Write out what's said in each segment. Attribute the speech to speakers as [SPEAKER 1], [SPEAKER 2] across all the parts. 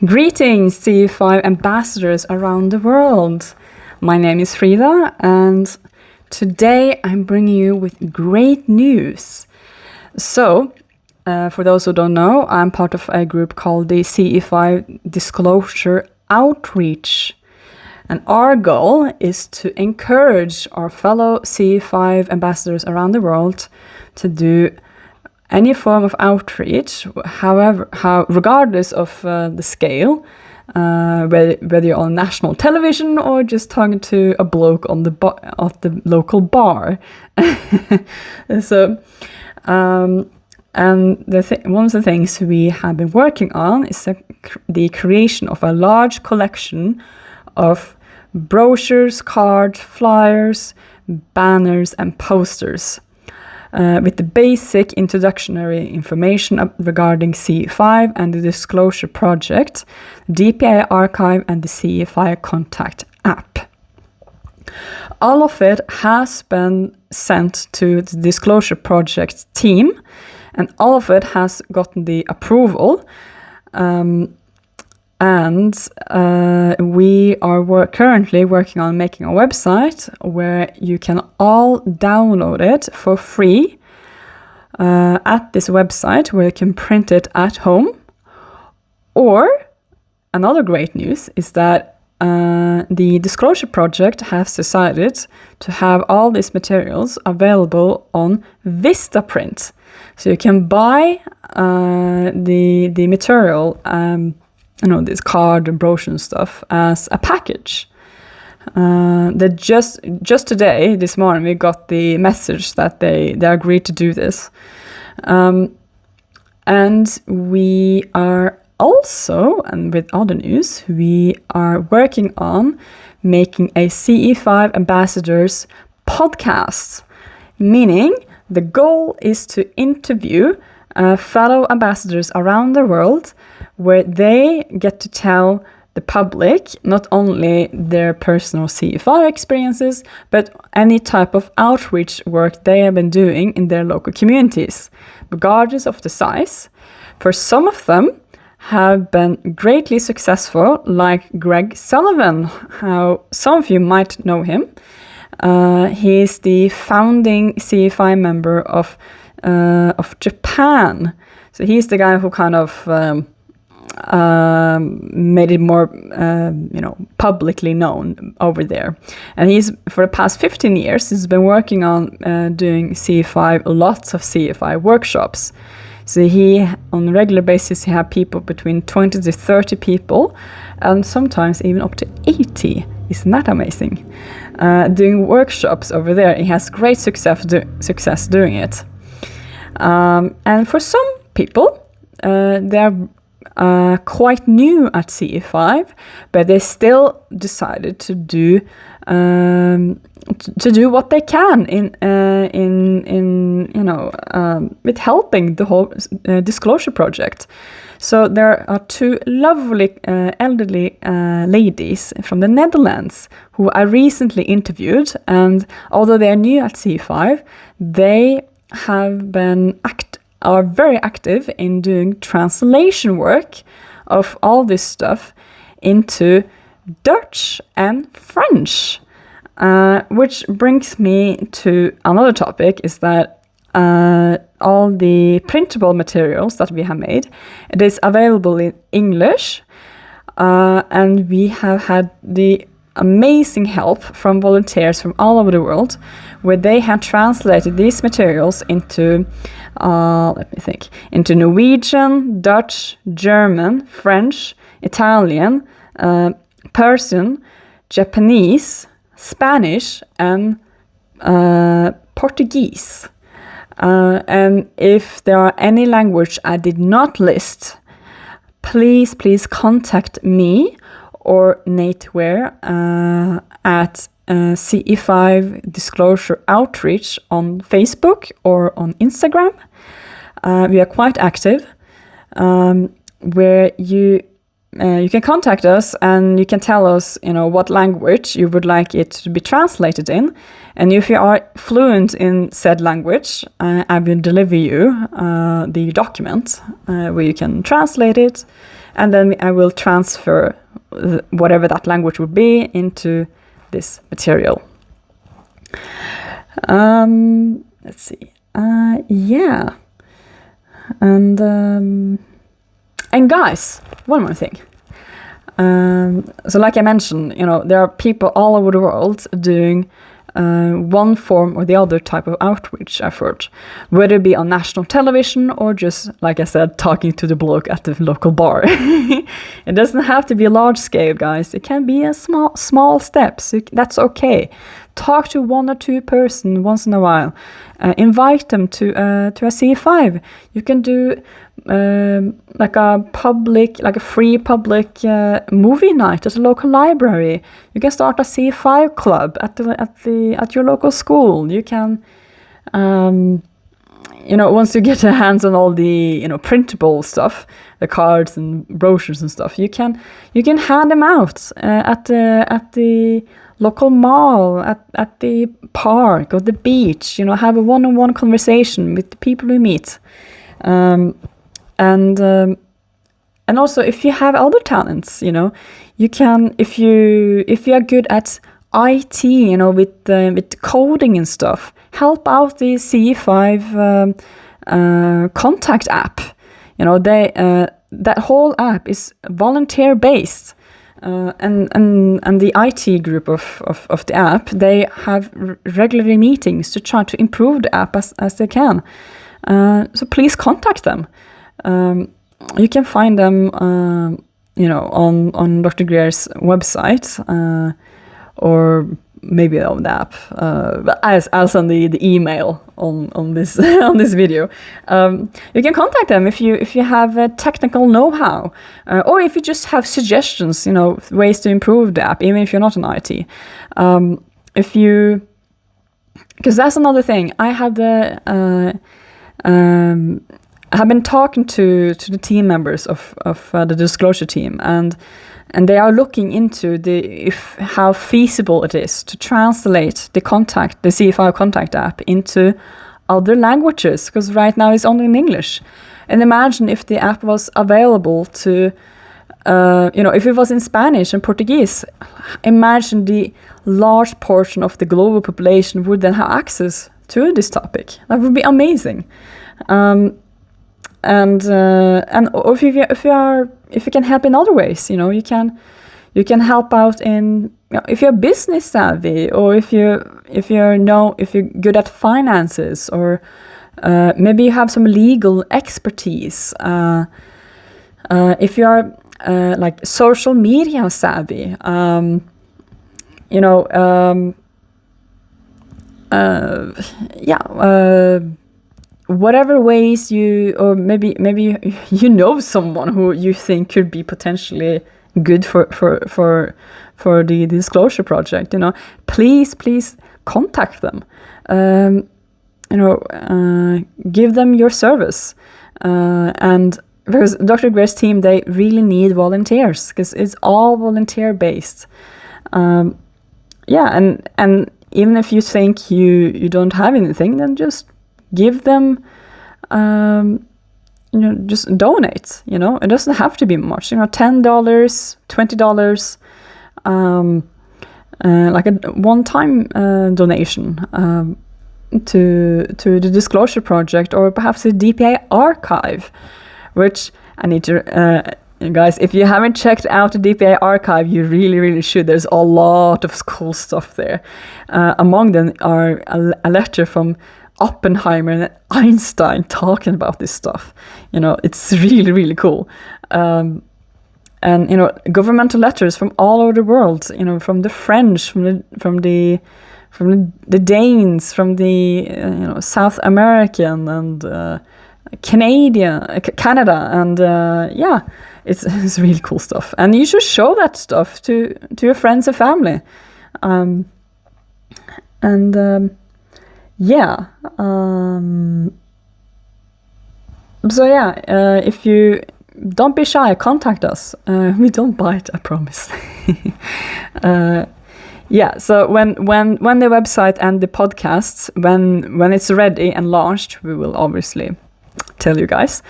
[SPEAKER 1] Greetings, CE5 ambassadors around the world. My name is Frida, and today I'm bringing you with great news. So, for those who don't know, I'm part of a group called the CE5 Disclosure Outreach. And our goal is to encourage our fellow CE5 ambassadors around the world to do any form of outreach, regardless of the scale, whether you're on national television or just talking to a bloke on the of the local bar. And one of the things we have been working on is the creation of a large collection of brochures, cards, flyers, banners, and posters. With the basic introductory information regarding CE5 and the Disclosure Project, DPA Archive, and the CE5 Contact app. All of it has been sent to the Disclosure Project team, and all of it has gotten the approval. We are currently working on making a website where you can all download it for free at this website, where you can print it at home. Or another great news is that the Disclosure Project has decided to have all these materials available on Vistaprint. So you can buy the material, this card and brochure and stuff, as a package. That just today, this morning, we got the message that they agreed to do this. And we are also, and with other news, we are working on making a CE5 Ambassadors podcast, meaning the goal is to interview fellow ambassadors around the world, where they get to tell the public not only their personal CE5 experiences, but any type of outreach work they have been doing in their local communities, regardless of the size. For some of them have been greatly successful, like Greg Sullivan, how some of you might know him. He's the founding CE5 member of Japan. So he's the guy who kind of made it more, publicly known over there. And he's, for the past 15 years, he's been working on doing CE5, lots of CE5 workshops. So on a regular basis, he had people between 20 to 30 people, and sometimes even up to 80. Isn't that amazing? Doing workshops over there. He has great success doing it. And for some people, they're quite new at CE5, but they still decided to do what they can with helping the whole Disclosure Project. So there are two lovely elderly ladies from the Netherlands who I recently interviewed, and although they are new at CE5, they are very active in doing translation work of all this stuff into Dutch and French. Which brings me to another topic, is that all the printable materials that we have made, it is available in English, and we have had the amazing help from volunteers from all over the world, where they have translated these materials into into Norwegian, Dutch, German, French, Italian, Persian, Japanese, Spanish, and Portuguese. And if there are any language I did not list, please contact me or Nate Ware at CE5 Disclosure Outreach on Facebook or on Instagram. We are quite active, where you you can contact us and you can tell us, what language you would like it to be translated in. And if you are fluent in said language, I will deliver you the document where you can translate it, and then I will transfer whatever that language would be into this material. Let's see. Yeah. And guys, one more thing. So like I mentioned, there are people all over the world doing one form or the other type of outreach effort, whether it be on national television or just, like I said, talking to the bloke at the local bar. It doesn't have to be a large scale, guys. It can be a small steps. That's okay. Talk to one or two person once in a while. Invite them to a CE5. You can do like a free public movie night at a local library. You can start a CE5 club at your local school. You can, once you get your hands on all the printable stuff, the cards and brochures and stuff, you can hand them out at the local mall, at the park or the beach. Have a one-on-one conversation with the people you meet. And also, if you have other talents, you can, if you are good at IT, with coding and stuff, help out the CE5 contact app. That whole app is volunteer based. And the IT group of the app, they have regular meetings to try to improve the app as they can. So please contact them. You can find them, on Dr. Greer's website, or maybe on the app. But I'll send the email on this on this video. You can contact them if you have a technical know-how, or if you just have suggestions, ways to improve the app, even if you're not in IT. Because that's another thing. I have have been talking to the team members of the disclosure team, and they are looking into how feasible it is to translate the CE5 contact app into other languages, because right now it's only in English. And imagine if the app was available to, if it was in Spanish and Portuguese. Imagine the large portion of the global population would then have access to this topic. That would be amazing. And if you can help in other ways, you can help out in, if you're business savvy, or if you're good at finances, or maybe you have some legal expertise. If you are like social media savvy, whatever ways or maybe someone who you think could be potentially good for the disclosure project, please contact them. Give them your service, and because Dr. Greer's team, they really need volunteers, because it's all volunteer based. And even if you think you don't have anything, then just give them, just donate. It doesn't have to be much. $10, $20, like a one-time donation to the disclosure project, or perhaps the DPA archive, which I need to. Guys, if you haven't checked out the DPA archive, you really, really should. There's a lot of cool stuff there. Among them are a letter from Oppenheimer and Einstein talking about this stuff. It's really, really cool. And governmental letters from all over the world. From the French, from the Danes, from the South American and Canada, and it's really cool stuff. And you should show that stuff to your friends and family. don't be shy, contact us. We don't bite, I promise. Yeah, so when the website and the podcasts, when it's ready and launched, we will obviously tell you guys.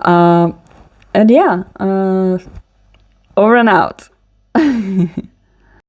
[SPEAKER 1] And yeah, over and out.